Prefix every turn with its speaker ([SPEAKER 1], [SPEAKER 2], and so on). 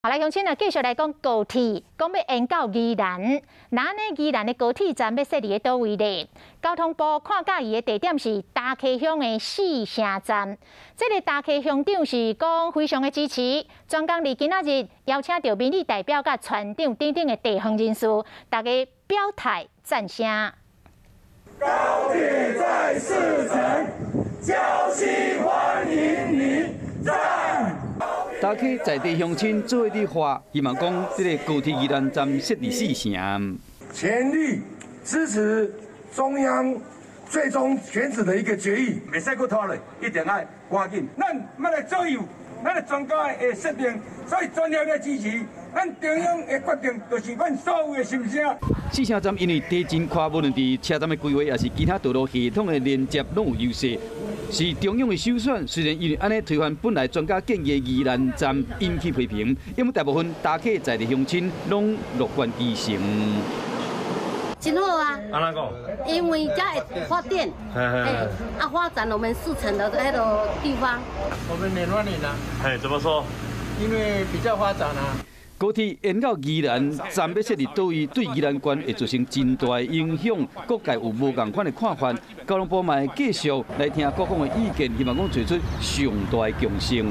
[SPEAKER 1] 好，来，乡亲啊，继续来讲高铁，讲要延到宜兰。那呢，宜兰的高铁站要设伫咧倒位呢？交通部看甲伊的地点是大溪乡的四城站。这个大溪乡长是讲非常的支持，专工伫今仔日邀请到民意代表甲船长等等的地方人士，大家表态赞声。
[SPEAKER 2] 高铁在四城，交心欢迎你赞。
[SPEAKER 3] 大溪在地乡亲做伙伫话，希望讲这个高铁宜兰站设伫四城，
[SPEAKER 2] 全力支持中央最终选址的一个决议，袂使搁拖落，一定要赶紧。咱要来左右，咱的专家的设定，所以专业的支持。咱中央的决定，就是阮所有的心声。
[SPEAKER 3] 四城站因为地震跨无论伫车站的规划，也是其他道路系统的连接拢有优势。 是中央的首选，虽然因为安尼推翻本来专家建议的宜兰站引起批评，因为大部分大溪在地乡亲拢乐观其成。
[SPEAKER 4] 真好啊！
[SPEAKER 5] 安怎讲？
[SPEAKER 4] 因为这会发电，发展我们四城的那个地方。
[SPEAKER 6] 我们很欢迎啊！
[SPEAKER 5] 哎，怎么说？
[SPEAKER 6] 因为比较发展啊。
[SPEAKER 3] 高铁延到宜兰站要设伫倒位，对宜兰县会造成真大的影响。各界有无同款的看法，交通部嘛会继续来听各方的意见，希望讲做出上大的共识。